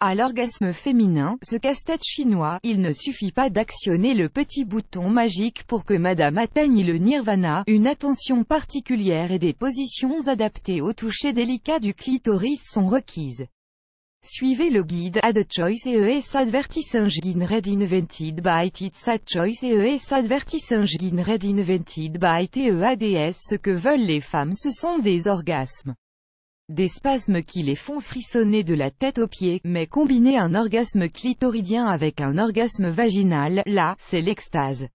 À l'orgasme féminin, ce casse-tête chinois, il ne suffit pas d'actionner le petit bouton magique pour que madame atteigne le nirvana, une attention particulière et des positions adaptées au toucher délicat du clitoris sont requises. Suivez le guide Add Choice ES Advertising Read Invented by Titsat Choice ES Advertising Read Invented by TEADS. Ce que veulent les femmes, ce sont des orgasmes. Des spasmes qui les font frissonner de la tête aux pieds, mais combiner un orgasme clitoridien avec un orgasme vaginal, là, c'est l'extase.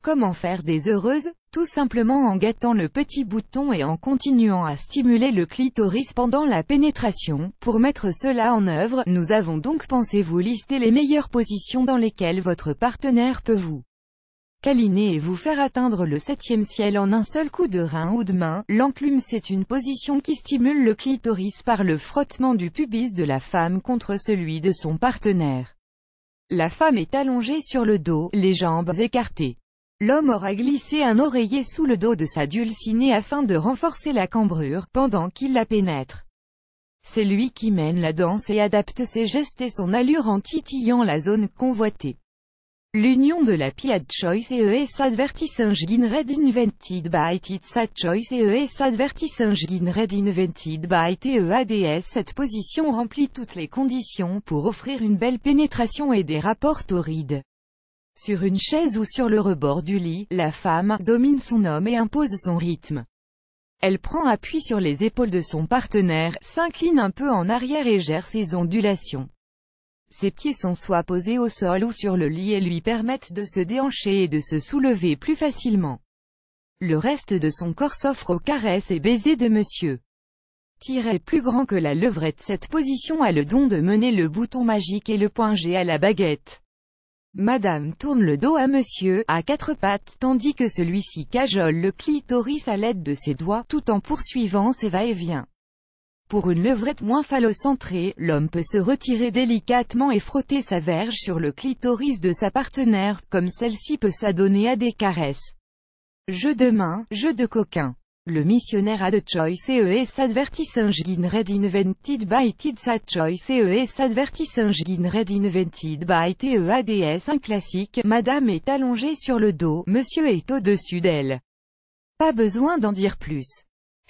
Comment faire des heureuses? Tout simplement en gâtant le petit bouton et en continuant à stimuler le clitoris pendant la pénétration. Pour mettre cela en œuvre, nous avons donc pensé vous lister les meilleures positions dans lesquelles votre partenaire peut vous câliner et vous faire atteindre le 7e ciel en un seul coup de rein ou de main. L'enclume, c'est une position qui stimule le clitoris par le frottement du pubis de la femme contre celui de son partenaire. La femme est allongée sur le dos, les jambes écartées. L'homme aura glissé un oreiller sous le dos de sa dulcinée afin de renforcer la cambrure, pendant qu'il la pénètre. C'est lui qui mène la danse et adapte ses gestes et son allure en titillant la zone convoitée. L'union de la Piad Choice ES Advertising Read Invented by Titsat Choice ES Advertising Read Invented by TEADS. Cette position remplit toutes les conditions pour offrir une belle pénétration et des rapports torrides. Sur une chaise ou sur le rebord du lit, la femme domine son homme et impose son rythme. Elle prend appui sur les épaules de son partenaire, s'incline un peu en arrière et gère ses ondulations. Ses pieds sont soit posés au sol ou sur le lit et lui permettent de se déhancher et de se soulever plus facilement. Le reste de son corps s'offre aux caresses et baisers de monsieur. Tiret plus grand que la levrette. Cette position a le don de mener le bouton magique et le point G à la baguette. Madame tourne le dos à monsieur, à quatre pattes, tandis que celui-ci cajole le clitoris à l'aide de ses doigts, tout en poursuivant ses va-et-vient. Pour une levrette moins phallocentrée, l'homme peut se retirer délicatement et frotter sa verge sur le clitoris de sa partenaire, comme celle-ci peut s'adonner à des caresses. Jeu de main, jeu de coquin. Le missionnaire Add Choice ES Advertising Read Invented by Titsat Choice ES Advertising Read Invented by TEADS. Un classique, madame est allongée sur le dos, monsieur est au-dessus d'elle. Pas besoin d'en dire plus.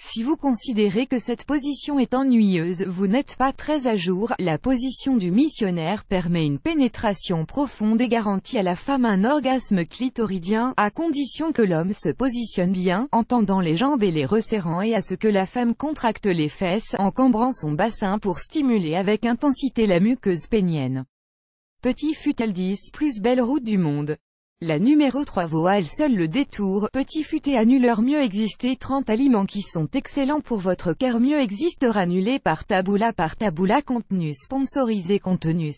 Si vous considérez que cette position est ennuyeuse, vous n'êtes pas très à jour. La position du missionnaire permet une pénétration profonde et garantit à la femme un orgasme clitoridien, à condition que l'homme se positionne bien, en tendant les jambes et les resserrant et à ce que la femme contracte les fesses, en cambrant son bassin pour stimuler avec intensité la muqueuse pénienne. Petit fut-elle 10 plus belle route du monde. La numéro 3 vaut à elle seule le détour. Petit futé annuleur. Mieux exister 30 aliments qui sont excellents pour votre cœur. Mieux existe annulé par Taboola. Contenu sponsorisé. Contenu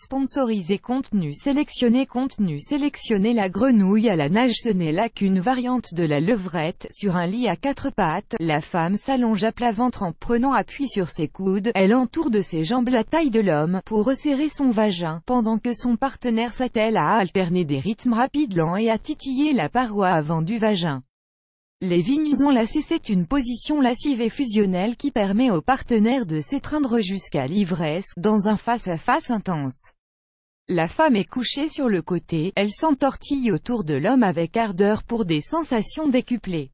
sélectionné. La grenouille à la nage. Ce n'est là qu'une variante de la levrette. Sur un lit à quatre pattes, la femme s'allonge à plat ventre en prenant appui sur ses coudes. Elle entoure de ses jambes la taille de l'homme, pour resserrer son vagin, pendant que son partenaire s'attelle à alterner des rythmes rapides lents et à titiller la paroi avant du vagin. Les vignes enlacées. C'est une position lascive et fusionnelle qui permet au partenaire de s'étreindre jusqu'à l'ivresse, dans un face-à-face intense. La femme est couchée sur le côté, elle s'entortille autour de l'homme avec ardeur pour des sensations décuplées.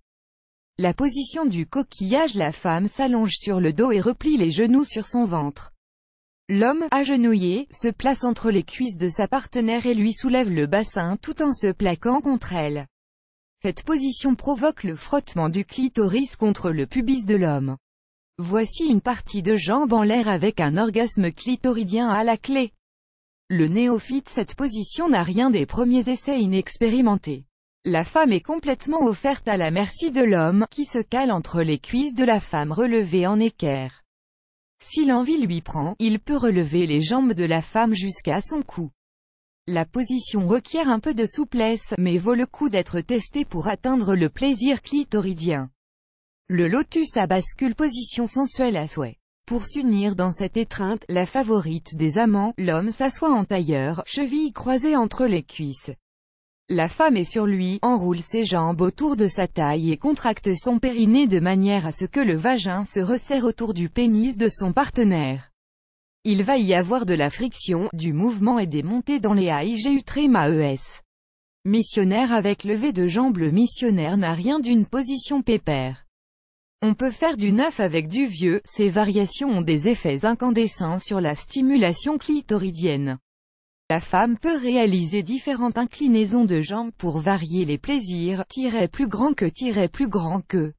La position du coquillage. La femme s'allonge sur le dos et replie les genoux sur son ventre. L'homme, agenouillé, se place entre les cuisses de sa partenaire et lui soulève le bassin tout en se plaquant contre elle. Cette position provoque le frottement du clitoris contre le pubis de l'homme. Voici une partie de jambes en l'air avec un orgasme clitoridien à la clé. Le néophyte. Cette position n'a rien des premiers essais inexpérimentés. La femme est complètement offerte à la merci de l'homme, qui se cale entre les cuisses de la femme relevées en équerre. Si l'envie lui prend, il peut relever les jambes de la femme jusqu'à son cou. La position requiert un peu de souplesse, mais vaut le coup d'être testée pour atteindre le plaisir clitoridien. Le lotus à bascule. Position sensuelle à souhait. Pour s'unir dans cette étreinte, la favorite des amants, l'homme s'assoit en tailleur, chevilles croisées entre les cuisses. La femme est sur lui, enroule ses jambes autour de sa taille et contracte son périnée de manière à ce que le vagin se resserre autour du pénis de son partenaire. Il va y avoir de la friction, du mouvement et des montées dans les AIGU-ES. Missionnaire avec levé de jambes. Le missionnaire n'a rien d'une position pépère. On peut faire du neuf avec du vieux, ces variations ont des effets incandescents sur la stimulation clitoridienne. La femme peut réaliser différentes inclinaisons de jambes pour varier les plaisirs, plus grand que, plus grand que.